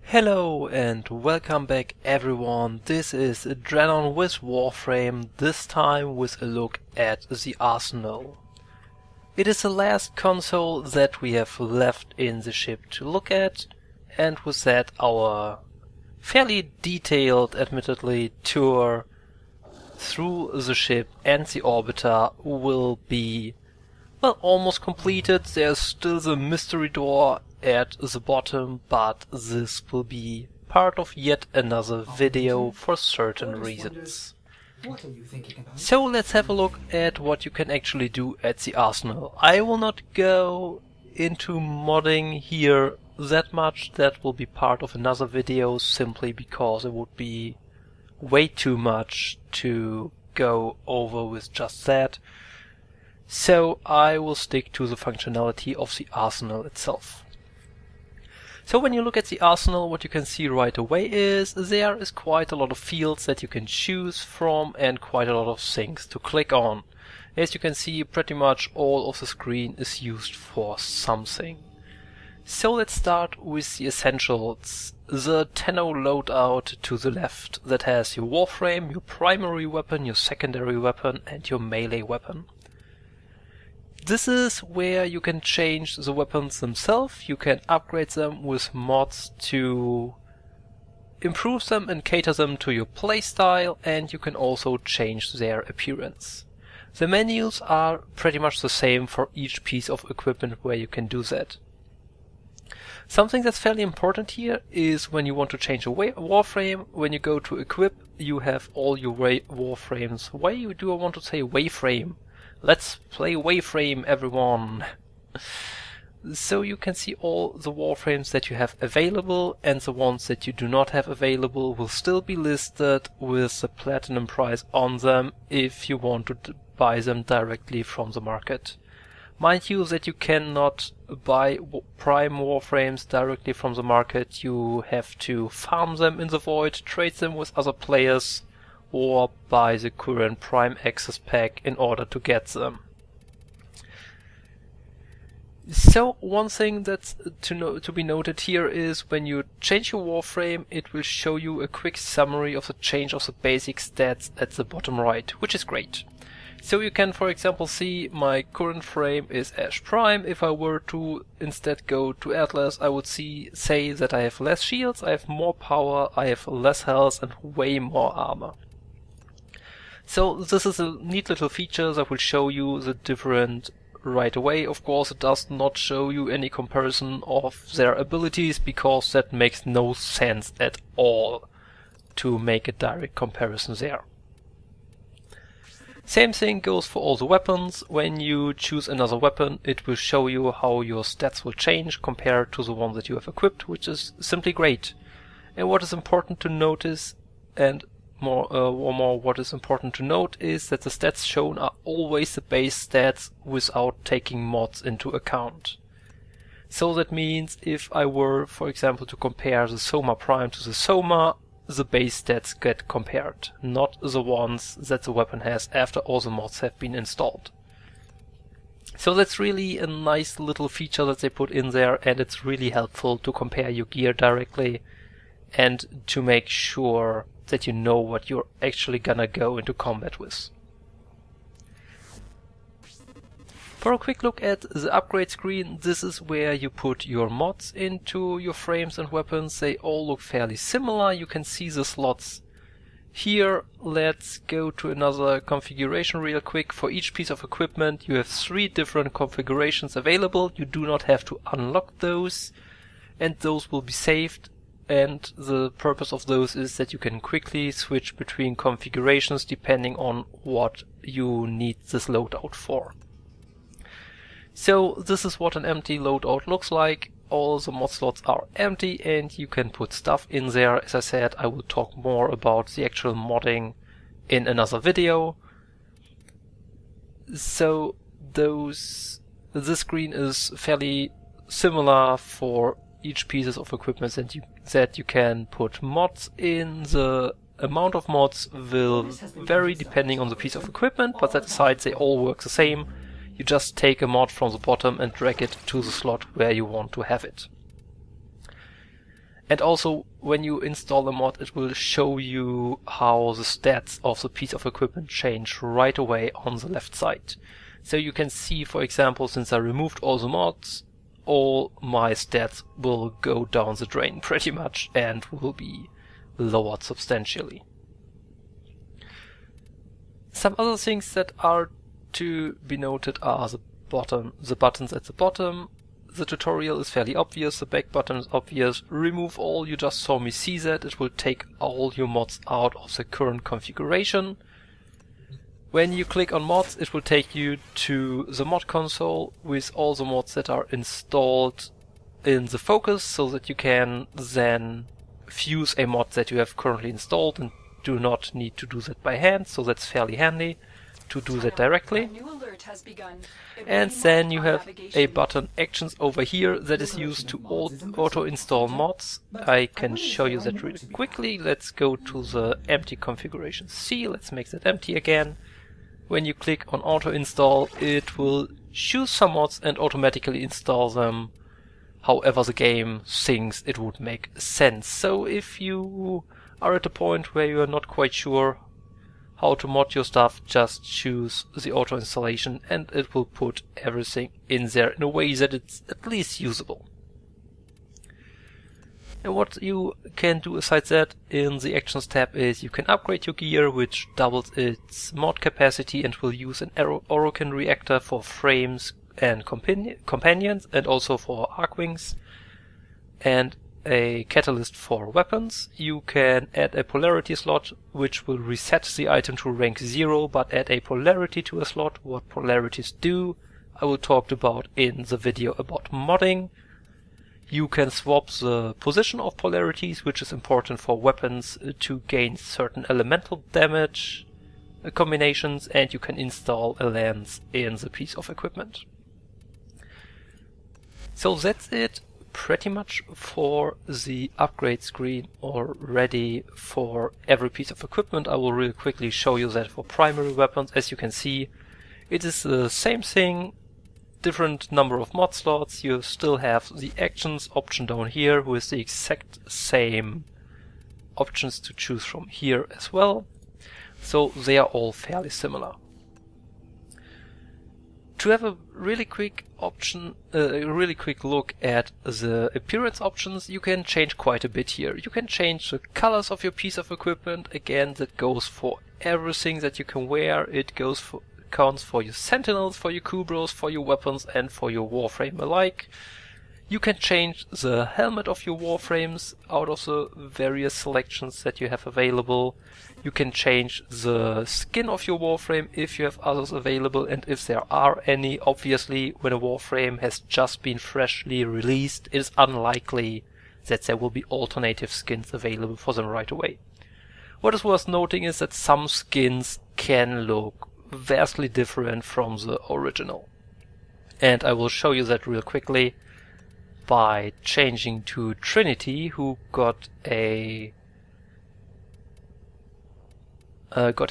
Hello and welcome back everyone, this is Drennon with Warframe, this time with a look at the arsenal. It is the last console that we have left in the ship to look at, and with that our fairly detailed, admittedly, tour through the ship and the orbiter will be, well, almost completed. There's still the mystery door at the bottom, but this will be part of yet another video for certain reasons. So let's have a look at what you can actually do at the arsenal. I will not go into modding here that much, that will be part of another video, simply because it would be way too much to go over with just that. So I will stick to the functionality of the arsenal itself. So when you look at the arsenal, what you can see right away is there is quite a lot of fields that you can choose from and quite a lot of things to click on. As you can see, pretty much all of the screen is used for something. So let's start with the essentials. The Tenno Loadout to the left, that has your Warframe, your primary weapon, your secondary weapon and your melee weapon. This is where you can change the weapons themselves, you can upgrade them with mods to improve them and cater them to your playstyle, and you can also change their appearance. The menus are pretty much the same for each piece of equipment where you can do that. Something that's fairly important here is when you want to change a Warframe, when you go to equip, you have all your Warframes. Why do I want to say Wayframe? Let's play Warframe, everyone! So you can see all the Warframes that you have available, and the ones that you do not have available will still be listed with the platinum price on them if you want to buy them directly from the market. Mind you that you cannot buy prime Warframes directly from the market, you have to farm them in the void, trade them with other players, or buy the current Prime Access pack in order to get them. So one thing that's to be noted here is when you change your Warframe, it will show you a quick summary of the change of the basic stats at the bottom right, which is great. So you can, for example, see my current frame is Ash Prime. If I were to instead go to Atlas, I would say that I have less shields, I have more power, I have less health and way more armor. So this is a neat little feature that will show you the different right away. Of course, it does not show you any comparison of their abilities, because that makes no sense at all to make a direct comparison there. Same thing goes for all the weapons. When you choose another weapon, it will show you how your stats will change compared to the one that you have equipped, which is simply great. And what is important to notice, and what is important to note, is that the stats shown are always the base stats without taking mods into account. So that means if I were, for example, to compare the Soma Prime to the Soma, the base stats get compared, not the ones that the weapon has after all the mods have been installed. So that's really a nice little feature that they put in there, and it's really helpful to compare your gear directly and to make sure that you know what you're actually gonna go into combat with. For a quick look at the upgrade screen, this is where you put your mods into your frames and weapons. They all look fairly similar, you can see the slots here. Let's go to another configuration real quick. For each piece of equipment you have 3 different configurations available. You do not have to unlock those, and those will be saved. And the purpose of those is that you can quickly switch between configurations depending on what you need this loadout for. So this is what an empty loadout looks like. All the mod slots are empty and you can put stuff in there. As I said, I will talk more about the actual modding in another video. So this screen is fairly similar for each pieces of equipment that you can put mods in. The amount of mods will vary depending on the piece of equipment, but that aside, they all work the same. You just take a mod from the bottom and drag it to the slot where you want to have it. And also, when you install a mod, it will show you how the stats of the piece of equipment change right away on the left side. So you can see, for example, since I removed all the mods, all my stats will go down the drain pretty much and will be lowered substantially. Some other things that are to be noted are the buttons at the bottom. The tutorial is fairly obvious, the back button is obvious. Remove all, you just saw me see that. It will take all your mods out of the current configuration. When you click on mods, it will take you to the mod console with all the mods that are installed in the focus, so that you can then fuse a mod that you have currently installed and do not need to do that by hand, so that's fairly handy to do that directly. And then you have a button Actions over here that is used to auto-install mods. I can show you that really quickly. Let's go to the empty configuration C. Let's make that empty again. When you click on auto-install, it will choose some mods and automatically install them however the game thinks it would make sense. So if you are at a point where you are not quite sure how to mod your stuff, just choose the auto installation and it will put everything in there in a way that it's at least usable. And what you can do aside that in the Actions tab is you can upgrade your gear, which doubles its mod capacity and will use an Orokin reactor for frames and companions, and also for arc wings, and a catalyst for weapons. You can add a polarity slot, which will reset the item to rank 0, but add a polarity to a slot. What polarities do, I will talk about in the video about modding. You can swap the position of polarities, which is important for weapons to gain certain elemental damage combinations, and you can install a lens in the piece of equipment. So that's it pretty much for the upgrade screen already for every piece of equipment. I will really quickly show you that for primary weapons. As you can see, it is the same thing, different number of mod slots. You still have the actions option down here with the exact same options to choose from here as well. So they are all fairly similar. To have a really quick look at the appearance options, you can change quite a bit here. You can change the colors of your piece of equipment. Again, that goes for everything that you can wear. It counts for your sentinels, for your kubros, for your weapons, and for your warframe alike. You can change the helmet of your warframes out of the various selections that you have available. You can change the skin of your warframe if you have others available, and if there are any. Obviously, when a warframe has just been freshly released, it is unlikely that there will be alternative skins available for them right away. What is worth noting is that some skins can look vastly different from the original. And I will show you that real quickly by changing to Trinity, who got a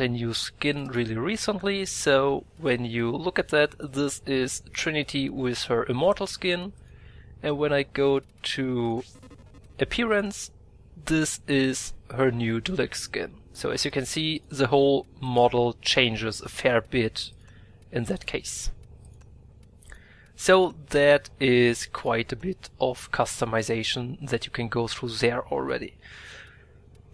new skin really recently. So when you look at that, this is Trinity with her immortal skin, and when I go to appearance, this is her new deluxe skin. So as you can see, the whole model changes a fair bit in that case. So that is quite a bit of customization that you can go through there already.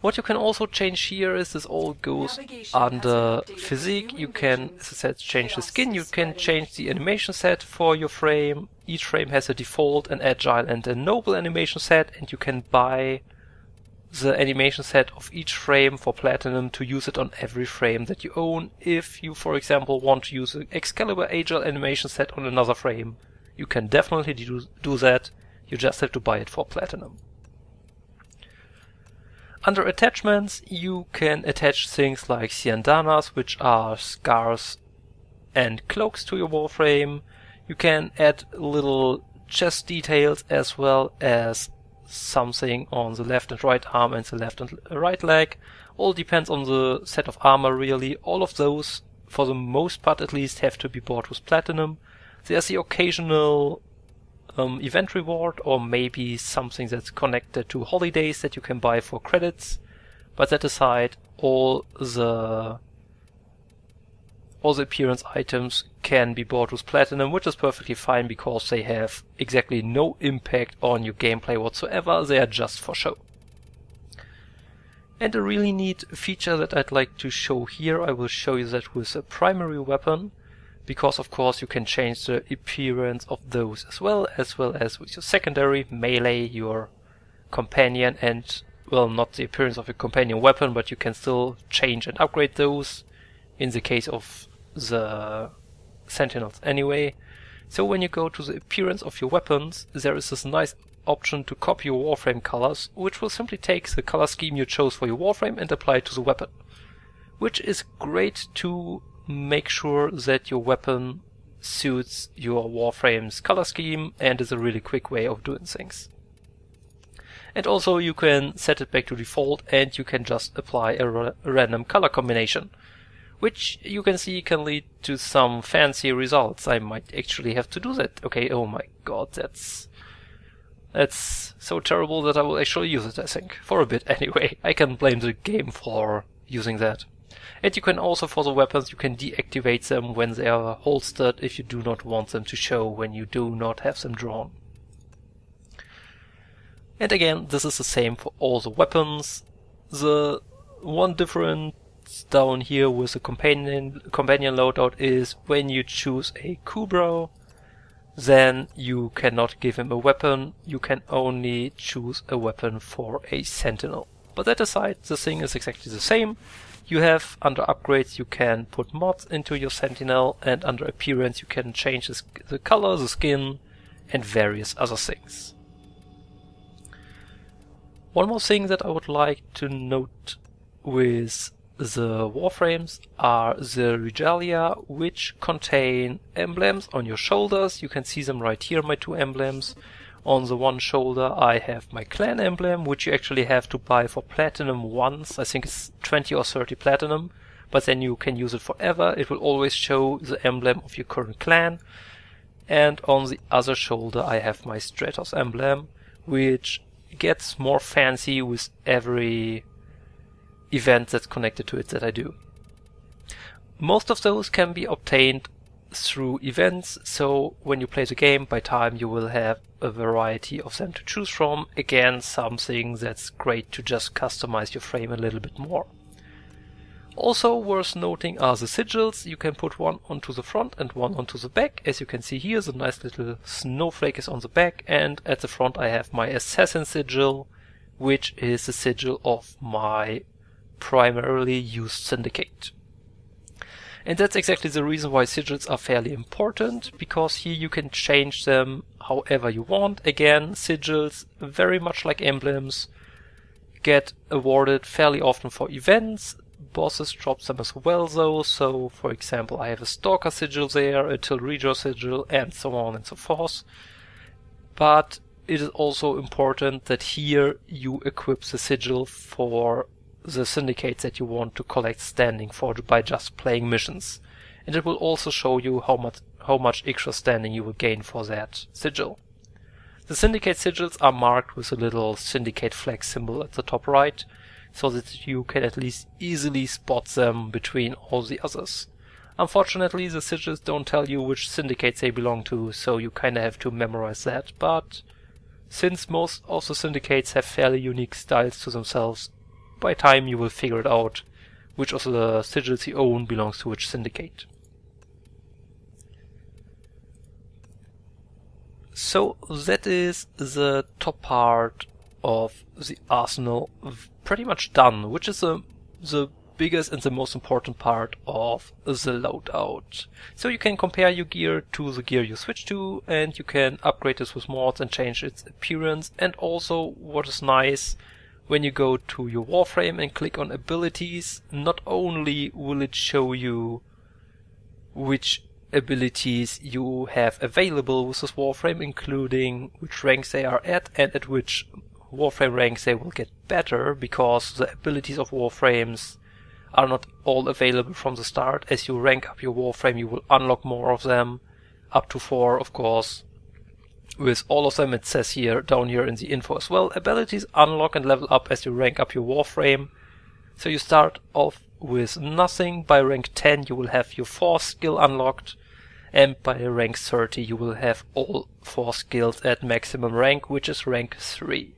What you can also change here is this all goes under physique. You can, as I said, change the skin. You can change the animation set for your frame. Each frame has a default, an agile and a noble animation set, and you can buy the animation set of each frame for platinum to use it on every frame that you own. If you, for example, want to use an Excalibur agile animation set on another frame, you can definitely do that. You just have to buy it for platinum. Under attachments, you can attach things like Siandanas, which are scars and cloaks to your warframe. You can add little chest details as well as something on the left and right arm and the left and right leg. All depends on the set of armor really. All of those, for the most part at least, have to be bought with platinum. There's the occasional event reward, or maybe something that's connected to holidays that you can buy for credits. But that aside, all the appearance items can be bought with platinum, which is perfectly fine because they have exactly no impact on your gameplay whatsoever. They are just for show. And a really neat feature that I'd like to show here, I will show you that with a primary weapon, because of course you can change the appearance of those as well as with your secondary, melee, your companion, and, well, not the appearance of a companion weapon, but you can still change and upgrade those in the case of the sentinels anyway. So when you go to the appearance of your weapons, there is this nice option to copy your Warframe colors, which will simply take the color scheme you chose for your Warframe and apply it to the weapon. Which is great to make sure that your weapon suits your Warframe's color scheme and is a really quick way of doing things. And also you can set it back to default and you can just apply a random color combination, which you can see can lead to some fancy results. I might actually have to do that. Okay, oh my god, that's so terrible that I will actually use it, I think. For a bit anyway. I can blame the game for using that. And you can also, for the weapons, you can deactivate them when they are holstered if you do not want them to show when you do not have them drawn. And again, this is the same for all the weapons. The one difference down here with the companion loadout is when you choose a Kubrow, then you cannot give him a weapon, you can only choose a weapon for a sentinel. But that aside, the thing is exactly the same. You have, under upgrades, you can put mods into your sentinel, and under appearance you can change the color, the skin, and various other things. One more thing that I would like to note with the Warframes are the regalia, which contain emblems on your shoulders. You can see them right here, my two emblems. On the one shoulder I have my clan emblem, which you actually have to buy for platinum once. I think it's 20 or 30 platinum, but then you can use it forever. It will always show the emblem of your current clan. And on the other shoulder I have my Stratos emblem, which gets more fancy with every event that's connected to it that I do. Most of those can be obtained through events, so when you play the game, by time you will have a variety of them to choose from. Again, something that's great to just customize your frame a little bit more. Also worth noting are the sigils. You can put one onto the front and one onto the back. As you can see here, the nice little snowflake is on the back, and at the front I have my assassin sigil, which is the sigil of my primarily used syndicate. And that's exactly the reason why sigils are fairly important, because here you can change them however you want. Again, sigils, very much like emblems, get awarded fairly often for events. Bosses drop them as well though, so for example I have a Stalker sigil there, a Tilrejo sigil, and so on and so forth. But it is also important that here you equip the sigil for the syndicates that you want to collect standing for by just playing missions. And it will also show you how much extra standing you will gain for that sigil. The syndicate sigils are marked with a little syndicate flag symbol at the top right, so that you can at least easily spot them between all the others. Unfortunately, the sigils don't tell you which syndicates they belong to, so you kinda have to memorize that, but since most of the syndicates have fairly unique styles to themselves, by time you will figure it out which of the sigils you own belongs to which syndicate. So that is the top part of the arsenal pretty much done, which is the biggest and the most important part of the loadout. So you can compare your gear to the gear you switch to, and you can upgrade this with mods and change its appearance. And also, what is nice, when you go to your Warframe and click on abilities, not only will it show you which abilities you have available with this Warframe, including which ranks they are at and at which Warframe ranks they will get better, because the abilities of Warframes are not all available from the start. As you rank up your Warframe, you will unlock more of them, up to 4 of course, with all of them. It says here, down here in the info as well, abilities unlock and level up as you rank up your Warframe. So you start off with nothing. By rank 10 you will have your 4th skill unlocked, and by rank 30 you will have all 4 skills at maximum rank, which is rank 3.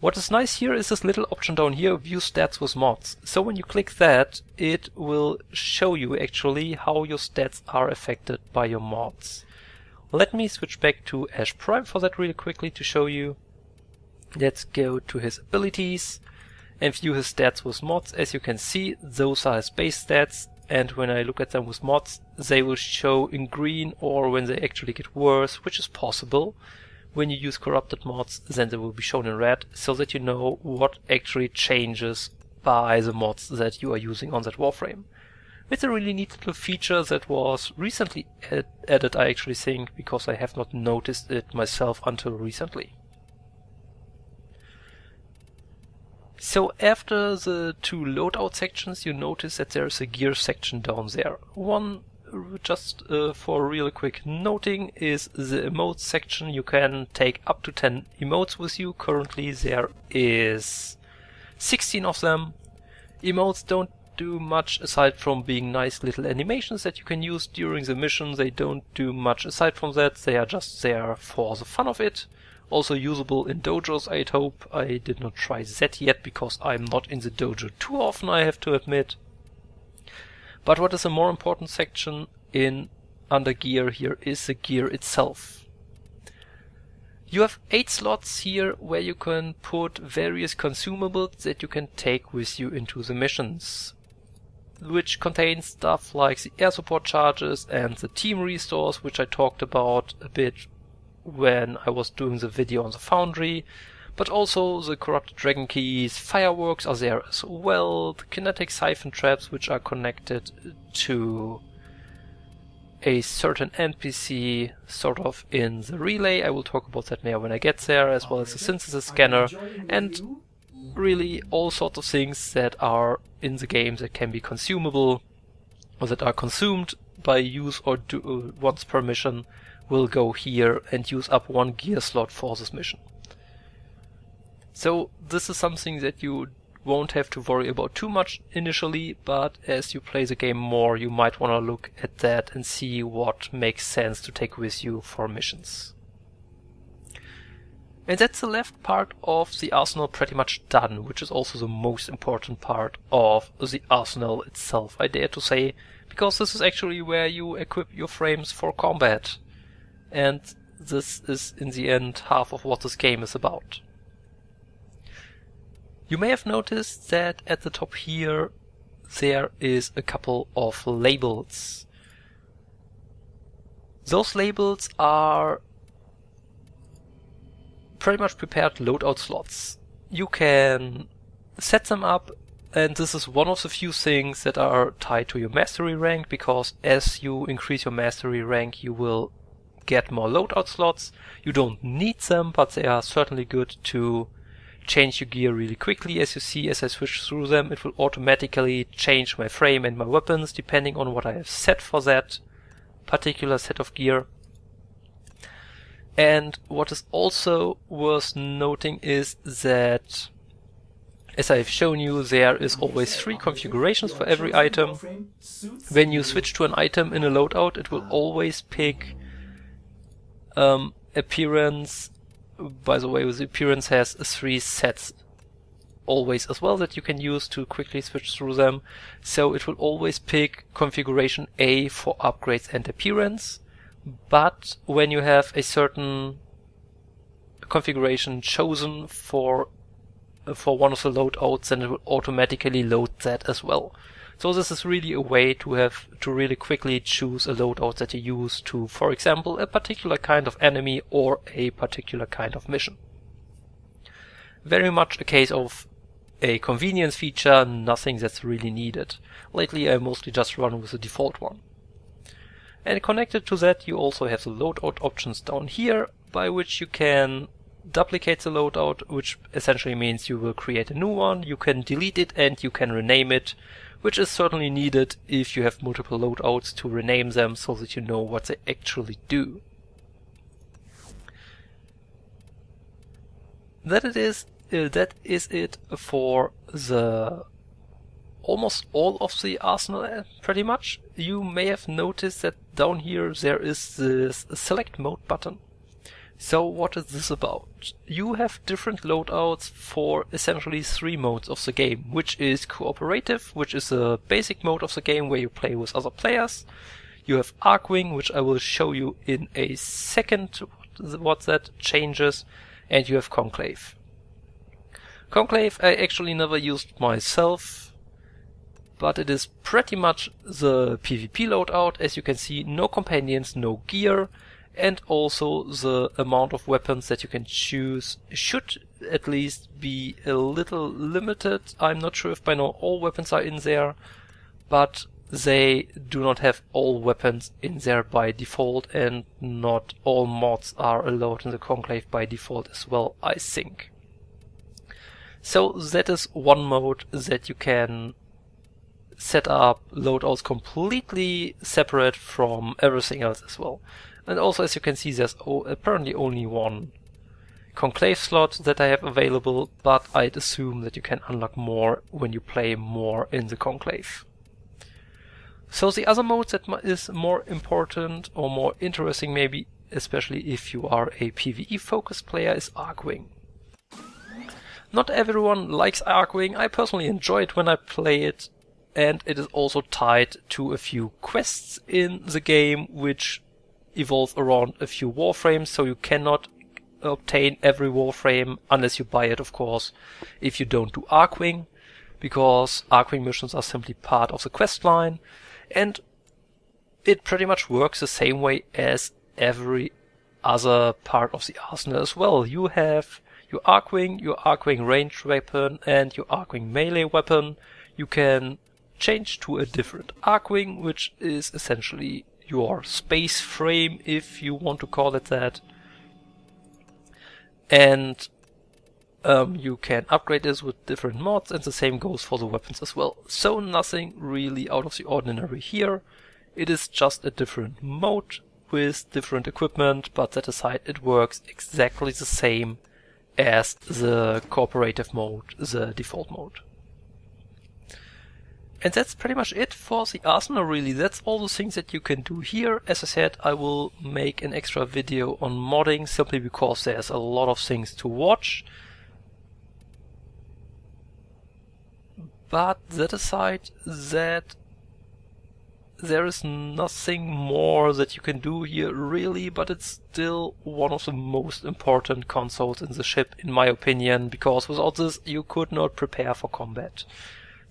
What is nice here is this little option down here, view stats with mods. So when you click that, it will show you actually how your stats are affected by your mods. Let me switch back to Ash Prime for that really quickly to show you. Let's go to his abilities and view his stats with mods. As you can see, those are his base stats, and when I look at them with mods, they will show in green, or when they actually get worse, which is possible. When you use corrupted mods, then they will be shown in red, so that you know what actually changes by the mods that you are using on that Warframe. It's a really neat little feature that was recently added, I actually think, because I have not noticed it myself until recently. So after the 2 loadout sections, you notice that there is a gear section down there. One, just for real quick noting, is the emotes section. You can take up to 10 emotes with you. Currently there is 16 of them. Emotes don't do much aside from being nice little animations that you can use during the mission. They don't do much aside from that. They are just there for the fun of it. Also usable in dojos, I'd hope. I did not try that yet because I'm not in the dojo too often, I have to admit. But what is a more important section in under gear here is the gear itself. You have 8 slots here where you can put various consumables that you can take with you into the missions, which contains stuff like the air support charges and the team restores, which I talked about a bit when I was doing the video on the Foundry, but also the corrupted dragon keys, fireworks are there as well, the kinetic siphon traps, which are connected to a certain NPC sort of in the relay. I will talk about that more when I get there, as well as the synthesis scanner, and really all sorts of things that are in the game that can be consumable or that are consumed by use or do once per mission will go here and use up 1 gear slot for this mission. So this is something that you won't have to worry about too much initially, but as you play the game more, you might want to look at that and see what makes sense to take with you for missions. And that's the left part of the arsenal pretty much done, which is also the most important part of the arsenal itself, I dare to say, because this is actually where you equip your frames for combat. And this is, in the end, half of what this game is about. You may have noticed that at the top here there is a couple of labels. Those labels are pretty much prepared loadout slots. You can set them up, and this is one of the few things that are tied to your mastery rank, because as you increase your mastery rank you will get more loadout slots. You don't need them, but they are certainly good to change your gear really quickly. As you see, as I switch through them, it will automatically change my frame and my weapons depending on what I have set for that particular set of gear. And what is also worth noting is that, as I've shown you, there is always 3 configurations for every item. When you switch to an item in a loadout, it will always pick appearance. By the way, the appearance has 3 sets always as well that you can use to quickly switch through them. So it will always pick configuration A for upgrades and appearance, but when you have a certain configuration chosen for one of the loadouts, then it will automatically load that as well. So this is really a way to really quickly choose a loadout that you use to, for example, a particular kind of enemy or a particular kind of mission. Very much a case of a convenience feature, nothing that's really needed. Lately I mostly just run with the default one. And connected to that you also have the loadout options down here, by which you can duplicate the loadout, which essentially means you will create a new one, you can delete it and you can rename it, which is certainly needed if you have multiple loadouts to rename them so that you know what they actually do. that is it for the almost all of the arsenal, pretty much. You may have noticed that down here there is this select mode button. So what is this about? You have different loadouts for essentially 3 modes of the game, which is cooperative, which is a basic mode of the game where you play with other players. You have Arcwing, which I will show you in a second what that changes, and you have Conclave. Conclave I actually never used myself, but it is pretty much the PvP loadout. As you can see, no companions, no gear, and also the amount of weapons that you can choose should at least be a little limited. I'm not sure if by now all weapons are in there, but they do not have all weapons in there by default, and not all mods are allowed in the Conclave by default as well, I think. So that is one mode that you can set up loadouts completely separate from everything else as well. And also, as you can see, there's apparently only one Conclave slot that I have available, but I'd assume that you can unlock more when you play more in the Conclave. So the other mode that is more important or more interesting maybe, especially if you are a PvE focused player, is Arcwing. Not everyone likes Arcwing. I personally enjoy it when I play it, and it is also tied to a few quests in the game which evolve around a few warframes, so you cannot obtain every warframe unless you buy it, of course, if you don't do Arcwing, because Arcwing missions are simply part of the quest line, and it pretty much works the same way as every other part of the arsenal as well. You have your Arcwing ranged weapon, and your Arcwing melee weapon. You can change to a different Arcwing, which is essentially your space frame, if you want to call it that. And you can upgrade this with different mods, and the same goes for the weapons as well. So nothing really out of the ordinary here. It is just a different mode with different equipment, but that aside, it works exactly the same as the cooperative mode, the default mode. And that's pretty much it for the arsenal, really. That's all the things that you can do here. As I said, I will make an extra video on modding simply because there's a lot of things to watch. But that aside, that there is nothing more that you can do here really, but it's still one of the most important consoles in the ship, in my opinion, because without this you could not prepare for combat.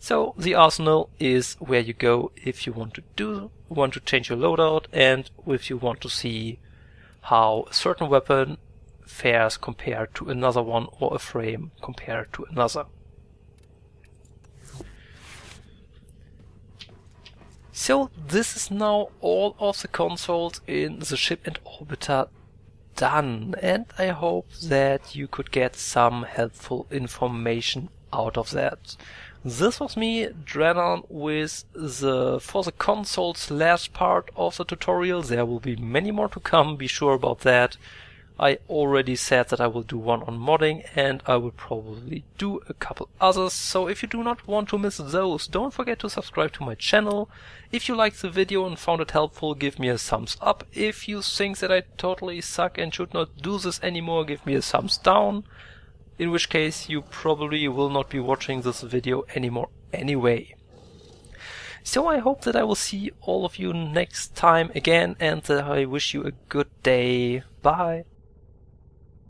So the arsenal is where you go if you want to change your loadout, and if you want to see how a certain weapon fares compared to another one, or a frame compared to another. So this is now all of the consoles in the ship and orbiter done, and I hope that you could get some helpful information out of that. This was me, Drennon, with for the consoles last part of the tutorial. There will be many more to come, be sure about that. I already said that I will do one on modding, and I will probably do a couple others, so if you do not want to miss those, don't forget to subscribe to my channel. If you liked the video and found it helpful, give me a thumbs up. If you think that I totally suck and should not do this anymore, give me a thumbs down. In which case you probably will not be watching this video anymore anyway. So I hope that I will see all of you next time again, and that I wish you a good day. Bye!